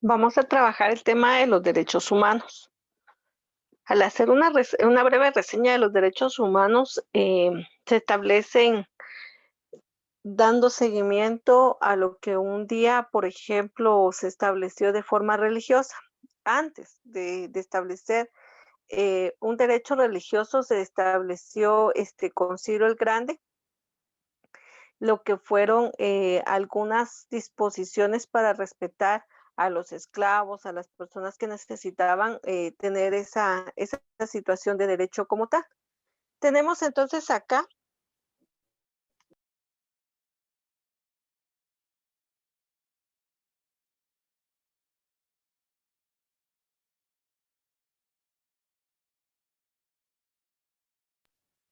Vamos a trabajar el tema de los derechos humanos. Al hacer una breve reseña de los derechos humanos, se establecen dando seguimiento a lo que un día, por ejemplo, se estableció de forma religiosa. Antes de establecer un derecho religioso, se estableció con Ciro el Grande, lo que fueron algunas disposiciones para respetar a los esclavos, a las personas que necesitaban tener esa situación de derecho como tal. Tenemos entonces acá,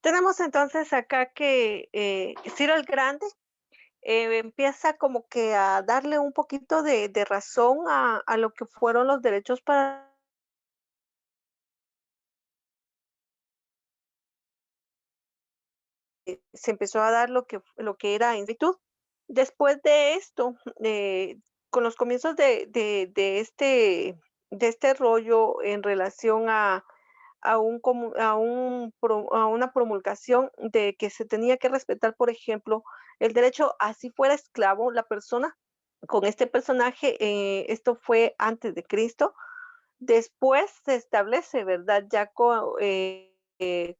tenemos entonces acá que Ciro el Grande empieza como que a darle un poquito de razón a lo que fueron los derechos para se empezó a dar lo que era esclavitud. Después de esto, con los comienzos de este rollo en relación a una promulgación de que se tenía que respetar, por ejemplo, el derecho, así fuera esclavo, la persona, con este personaje, esto fue antes de Cristo. Después se establece, ¿verdad?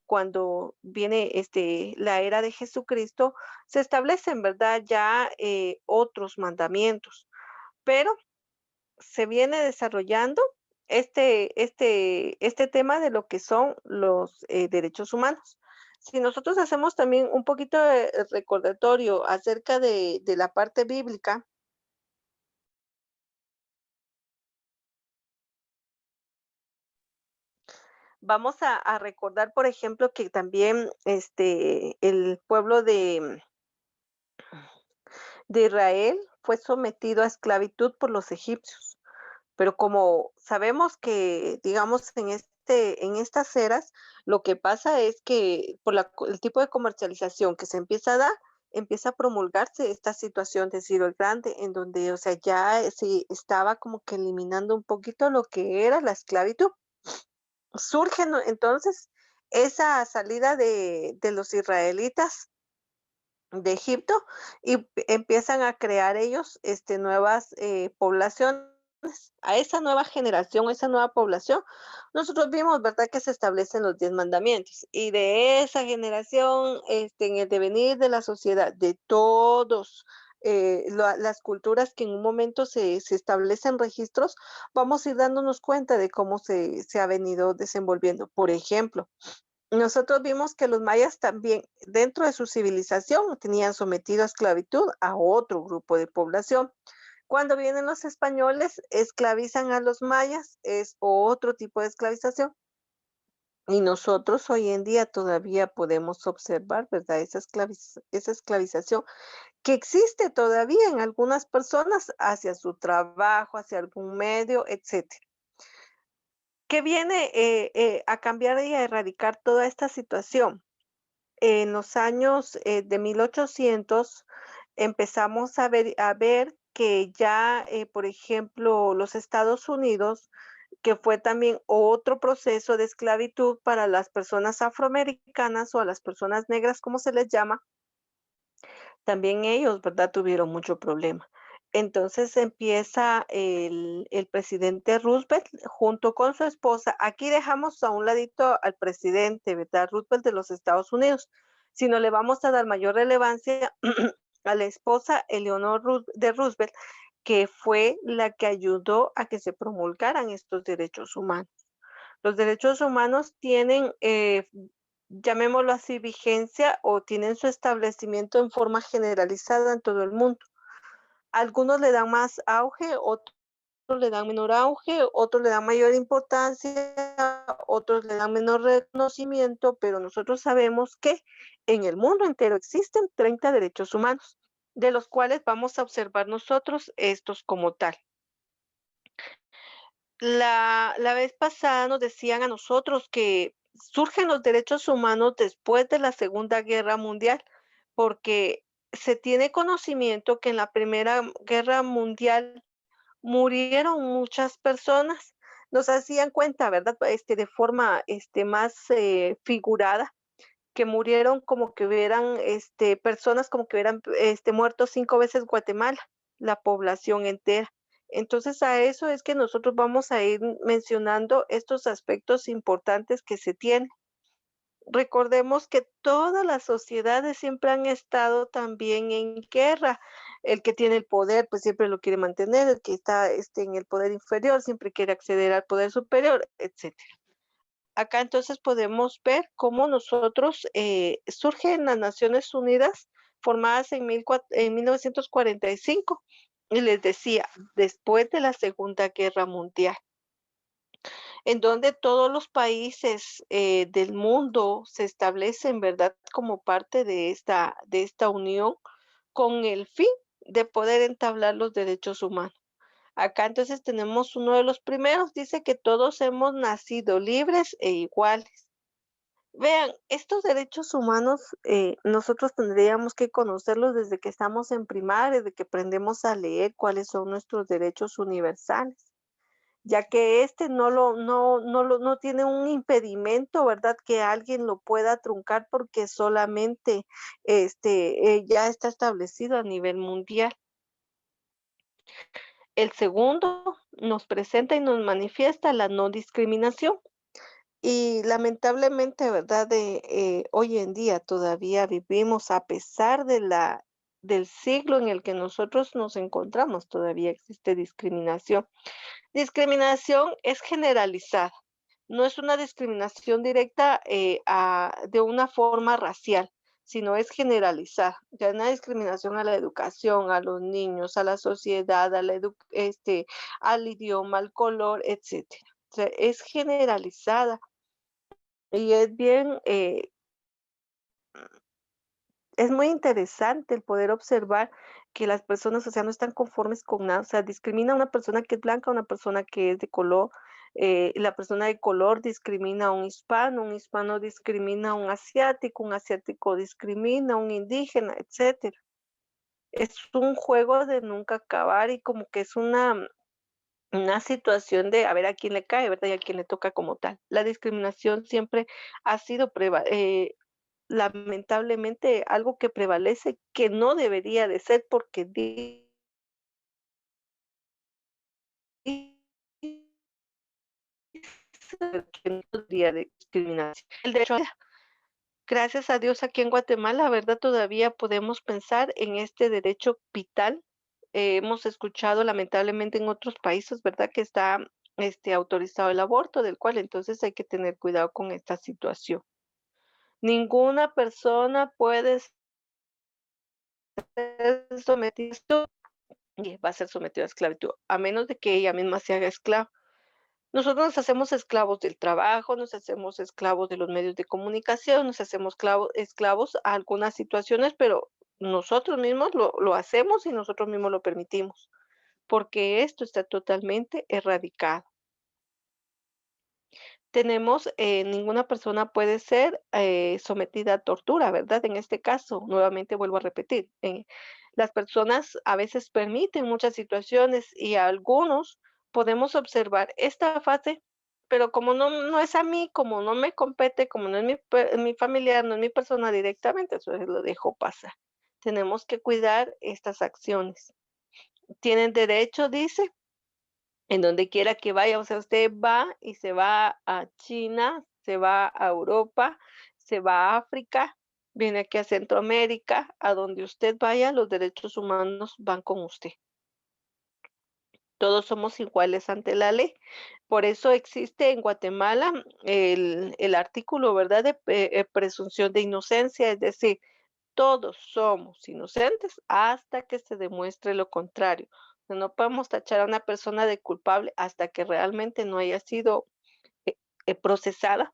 Cuando viene la era de Jesucristo, se establecen, ¿verdad? Ya otros mandamientos, pero se viene desarrollando este tema de lo que son los derechos humanos. Si nosotros hacemos también un poquito de recordatorio acerca de la parte bíblica, vamos a recordar, por ejemplo, que también el pueblo de Israel fue sometido a esclavitud por los egipcios. Pero como sabemos que, digamos, en estas eras, lo que pasa es que por el tipo de comercialización que se empieza a dar, empieza a promulgarse esta situación de Ciro el Grande, en donde, o sea, ya se estaba como que eliminando un poquito lo que era la esclavitud. Surge entonces esa salida de los israelitas de Egipto y empiezan a crear ellos nuevas poblaciones. A esa nueva generación, a esa nueva población, nosotros vimos, ¿verdad?, que se establecen los 10 mandamientos. Y de esa generación, en el devenir de la sociedad, de todos las culturas que en un momento se establecen registros, vamos a ir dándonos cuenta de cómo se ha venido desenvolviendo. Por ejemplo, nosotros vimos que los mayas también, dentro de su civilización, tenían sometido a esclavitud a otro grupo de población. Cuando vienen los españoles, esclavizan a los mayas, es otro tipo de esclavización. Y nosotros hoy en día todavía podemos observar, ¿verdad? Esa esclavización que existe todavía en algunas personas hacia su trabajo, hacia algún medio, etcétera. ¿Qué viene a cambiar y a erradicar toda esta situación? En los años de 1800 empezamos a ver que ya, por ejemplo, los Estados Unidos, que fue también otro proceso de esclavitud para las personas afroamericanas o a las personas negras, como se les llama, también ellos, ¿verdad?, tuvieron mucho problema. Entonces empieza el presidente Roosevelt junto con su esposa. Aquí dejamos a un ladito al presidente, ¿verdad?, Roosevelt de los Estados Unidos, sino le vamos a dar mayor relevancia a la esposa Eleanor de Roosevelt, que fue la que ayudó a que se promulgaran estos derechos humanos. Los derechos humanos tienen, llamémoslo así, vigencia o tienen su establecimiento en forma generalizada en todo el mundo. Algunos le dan más auge, otros le dan menor auge, otros le dan mayor importancia, otros le dan menor reconocimiento, pero nosotros sabemos que en el mundo entero existen 30 derechos humanos, de los cuales vamos a observar nosotros estos como tal. La vez pasada nos decían a nosotros que surgen los derechos humanos después de la Segunda Guerra Mundial, porque se tiene conocimiento que en la Primera Guerra Mundial murieron muchas personas. Nos hacían cuenta, ¿verdad? De forma, más, figurada, que murieron como que hubieran, personas como que hubieran, muerto 5 veces Guatemala, la población entera. Entonces, a eso es que nosotros vamos a ir mencionando estos aspectos importantes que se tienen. Recordemos que todas las sociedades siempre han estado también en guerra. El que tiene el poder, pues siempre lo quiere mantener, el que está, en el poder inferior siempre quiere acceder al poder superior, etcétera. Acá entonces podemos ver cómo nosotros, surgen las Naciones Unidas formadas en 1945. Y les decía, después de la Segunda Guerra Mundial, en donde todos los países, del mundo se establecen, ¿verdad?, como parte de esta unión con el fin de poder entablar los derechos humanos. Acá entonces tenemos uno de los primeros, dice que todos hemos nacido libres e iguales. Vean, estos derechos humanos, nosotros tendríamos que conocerlos desde que estamos en primaria, desde que aprendemos a leer cuáles son nuestros derechos universales, ya que no tiene un impedimento, ¿verdad? Que alguien lo pueda truncar porque solamente, ya está establecido a nivel mundial. El segundo nos presenta y nos manifiesta la no discriminación. Y lamentablemente, ¿verdad? Hoy en día todavía vivimos, a pesar del siglo en el que nosotros nos encontramos, todavía existe discriminación. Discriminación es generalizada, no es una discriminación directa, de una forma racial, sino es generalizada. Ya una discriminación a la educación, a los niños, a la sociedad, al idioma, al color, etcétera. O sea, es generalizada y es muy interesante el poder observar que las personas, o sea, no están conformes con nada, o sea, discrimina a una persona que es blanca, a una persona que es de color, la persona de color discrimina a un hispano discrimina a un asiático discrimina a un indígena, etcétera. Es un juego de nunca acabar y como que es una situación de a ver a quién le cae, ¿verdad? Y a quién le toca como tal. La discriminación siempre ha sido lamentablemente algo que prevalece, que no debería de ser porque que no debería de discriminación. El derecho a gracias a Dios aquí en Guatemala, ¿verdad? Todavía podemos pensar en este derecho vital. Hemos escuchado lamentablemente en otros países, ¿verdad? Que está autorizado el aborto, del cual entonces hay que tener cuidado con esta situación. Ninguna persona puede ser sometida y va a ser sometida a esclavitud, a menos de que ella misma se haga esclava. Nosotros nos hacemos esclavos del trabajo, nos hacemos esclavos de los medios de comunicación, nos hacemos esclavos a algunas situaciones, pero nosotros mismos lo hacemos y nosotros mismos lo permitimos, porque esto está totalmente erradicado. Ninguna persona puede ser sometida a tortura, ¿verdad? En este caso, nuevamente vuelvo a repetir, las personas a veces permiten muchas situaciones y algunos podemos observar esta fase, pero como no es a mí, como no me compete, como no es mi familiar, no es mi persona directamente, eso lo dejo pasar. Tenemos que cuidar estas acciones. Tienen derecho, dice, en donde quiera que vaya, o sea, usted va y se va a China, se va a Europa, se va a África, viene aquí a Centroamérica, a donde usted vaya, los derechos humanos van con usted. Todos somos iguales ante la ley. Por eso existe en Guatemala el artículo, ¿verdad?, de presunción de inocencia, es decir, todos somos inocentes hasta que se demuestre lo contrario. No podemos tachar a una persona de culpable hasta que realmente no haya sido eh, procesada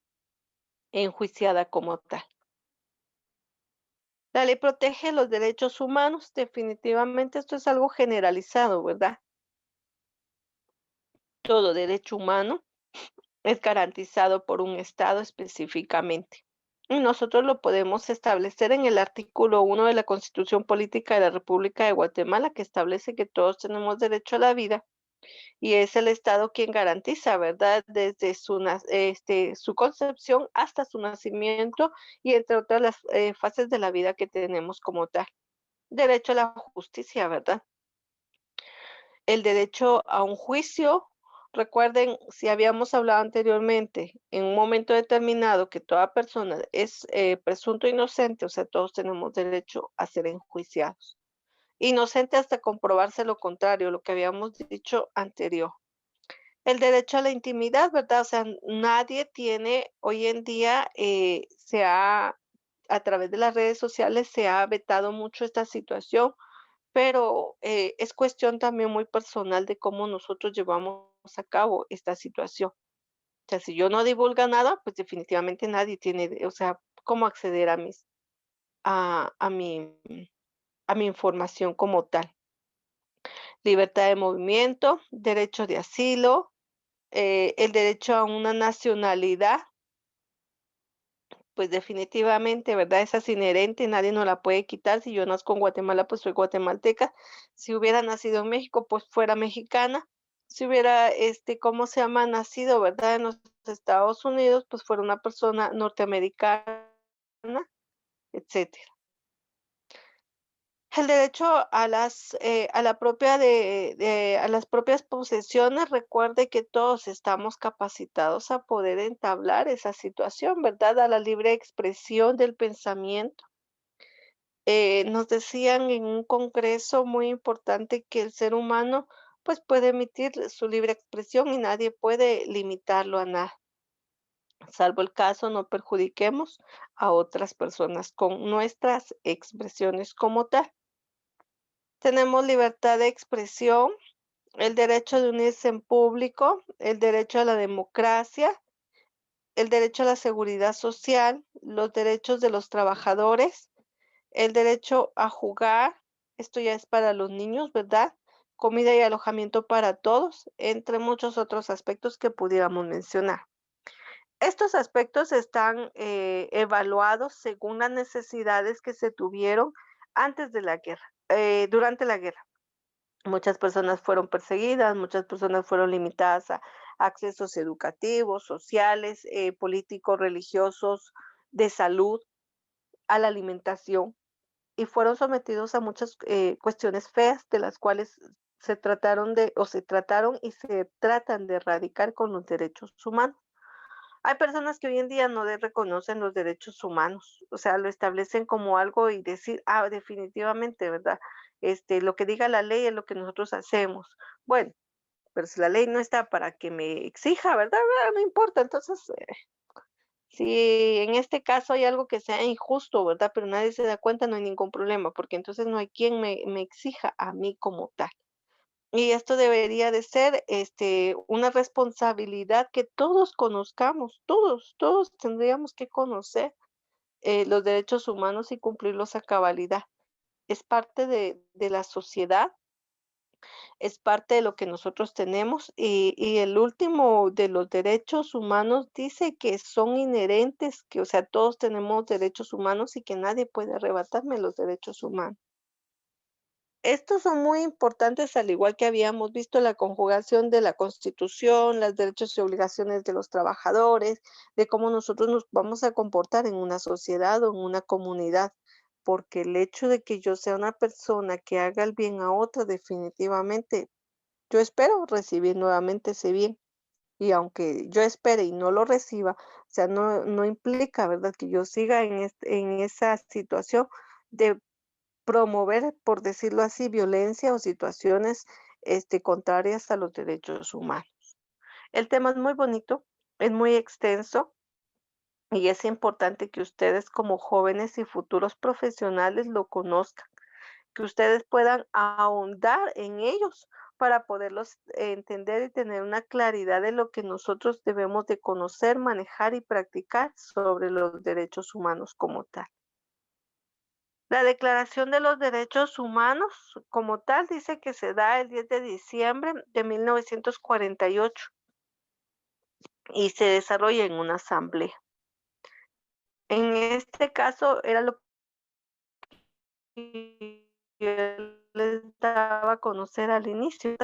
e enjuiciada como tal. La ley protege los derechos humanos, definitivamente esto es algo generalizado, ¿verdad? Todo derecho humano es garantizado por un Estado específicamente. Y nosotros lo podemos establecer en el artículo 1 de la Constitución Política de la República de Guatemala, que establece que todos tenemos derecho a la vida, y es el Estado quien garantiza, ¿verdad? Desde su concepción hasta su nacimiento y entre otras las fases de la vida que tenemos como tal. Derecho a la justicia, ¿verdad? El derecho a un juicio. Recuerden, si habíamos hablado anteriormente, en un momento determinado que toda persona es presunto inocente, o sea, todos tenemos derecho a ser enjuiciados. Inocente hasta comprobarse lo contrario, lo que habíamos dicho anterior. El derecho a la intimidad, ¿verdad? O sea, nadie tiene hoy en día, a través de las redes sociales se ha vetado mucho esta situación, pero es cuestión también muy personal de cómo nosotros llevamos a cabo esta situación. O sea, si yo no divulgo nada, pues definitivamente nadie tiene, o sea, cómo acceder a, a mi, a mi información como tal. Libertad de movimiento, derecho de asilo, el derecho a una nacionalidad, pues definitivamente, ¿verdad? Esa es inherente, nadie nos la puede quitar. Si yo nazco en Guatemala, pues soy guatemalteca. Si hubiera nacido en México, pues fuera mexicana. Si hubiera, ¿cómo se llama? Nacido, ¿verdad? En los Estados Unidos, pues fuera una persona norteamericana, etcétera. El derecho a la propia a las propias posesiones, recuerde que todos estamos capacitados a poder entablar esa situación, ¿verdad? A la libre expresión del pensamiento. Nos decían en un congreso muy importante que el ser humano, pues, puede emitir su libre expresión y nadie puede limitarlo a nada, salvo el caso no perjudiquemos a otras personas con nuestras expresiones como tal. Tenemos libertad de expresión, el derecho de unirse en público, el derecho a la democracia, el derecho a la seguridad social, los derechos de los trabajadores, el derecho a jugar, esto ya es para los niños, ¿verdad? Comida y alojamiento para todos, entre muchos otros aspectos que pudiéramos mencionar. Estos aspectos están evaluados según las necesidades que se tuvieron antes de la guerra, durante la guerra. Muchas personas fueron perseguidas, muchas personas fueron limitadas a accesos educativos, sociales, políticos, religiosos, de salud, a la alimentación, y fueron sometidos a muchas cuestiones feas de las cuales se trataron o se trataron y se tratan de erradicar con los derechos humanos. Hay personas que hoy en día no reconocen los derechos humanos, o sea, lo establecen como algo y decir, ah, definitivamente, ¿verdad? Lo que diga la ley es lo que nosotros hacemos. Bueno, pero si la ley no está para que me exija, ¿verdad? No importa. Entonces, si en este caso hay algo que sea injusto, ¿verdad? Pero nadie se da cuenta, no hay ningún problema, porque entonces no hay quien me exija a mí como tal. Y esto debería de ser, una responsabilidad que todos conozcamos, todos tendríamos que conocer, los derechos humanos y cumplirlos a cabalidad. Es parte de la sociedad, es parte de lo que nosotros tenemos, y el último de los derechos humanos dice que son inherentes, que, o sea, todos tenemos derechos humanos y que nadie puede arrebatarme los derechos humanos. Estos son muy importantes, al igual que habíamos visto la conjugación de la Constitución, los derechos y obligaciones de los trabajadores, de cómo nosotros nos vamos a comportar en una sociedad o en una comunidad, porque el hecho de que yo sea una persona que haga el bien a otra, definitivamente, yo espero recibir nuevamente ese bien. Y aunque yo espere y no lo reciba, o sea, no implica, ¿verdad?, que yo siga en esa situación de promover, por decirlo así, violencia o situaciones, contrarias a los derechos humanos. El tema es muy bonito, es muy extenso y es importante que ustedes como jóvenes y futuros profesionales lo conozcan, que ustedes puedan ahondar en ellos para poderlos entender y tener una claridad de lo que nosotros debemos de conocer, manejar y practicar sobre los derechos humanos como tal. La Declaración de los Derechos Humanos, como tal, dice que se da el 10 de diciembre de 1948 y se desarrolla en una asamblea. En este caso era lo que yo les daba a conocer al inicio.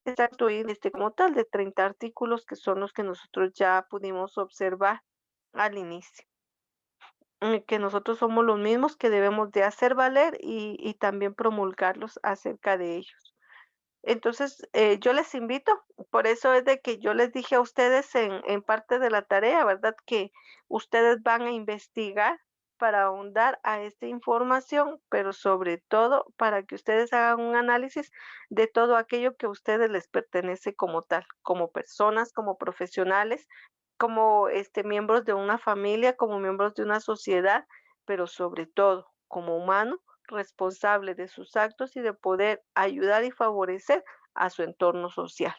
está construido como tal de 30 artículos que son los que nosotros ya pudimos observar al inicio. Que nosotros somos los mismos que debemos de hacer valer y también promulgarlos acerca de ellos. Entonces, yo les invito, por eso es de que yo les dije a ustedes en parte de la tarea, ¿verdad? Que ustedes van a investigar para ahondar a esta información, pero sobre todo para que ustedes hagan un análisis de todo aquello que a ustedes les pertenece como tal, como personas, como profesionales, como miembros de una familia, como miembros de una sociedad, pero sobre todo como humano responsable de sus actos y de poder ayudar y favorecer a su entorno social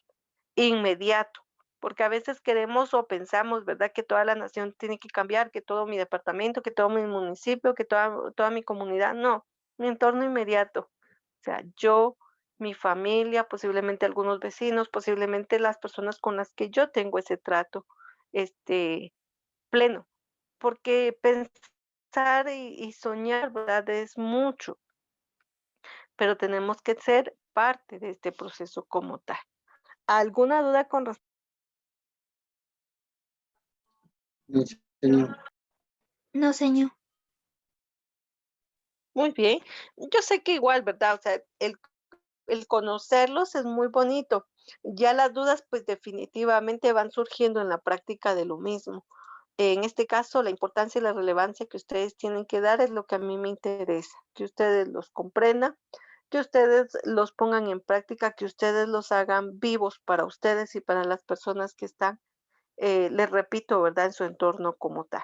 inmediato, porque a veces queremos o pensamos, ¿verdad?, que toda la nación tiene que cambiar, que todo mi departamento, que todo mi municipio, que toda mi comunidad. No, mi entorno inmediato. O sea, yo, mi familia, posiblemente algunos vecinos, posiblemente las personas con las que yo tengo ese trato, este, pleno, porque pensar y soñar, ¿verdad?, es mucho, pero tenemos que ser parte de este proceso como tal. ¿Alguna duda con respecto? No, señor. No, señor. Muy bien. Yo sé que igual, ¿verdad? O sea, el conocerlos es muy bonito. Ya las dudas, pues definitivamente van surgiendo en la práctica de lo mismo. En este caso, la importancia y la relevancia que ustedes tienen que dar es lo que a mí me interesa, que ustedes los comprendan, que ustedes los pongan en práctica, que ustedes los hagan vivos para ustedes y para las personas que están, les repito, ¿verdad?, en su entorno como tal.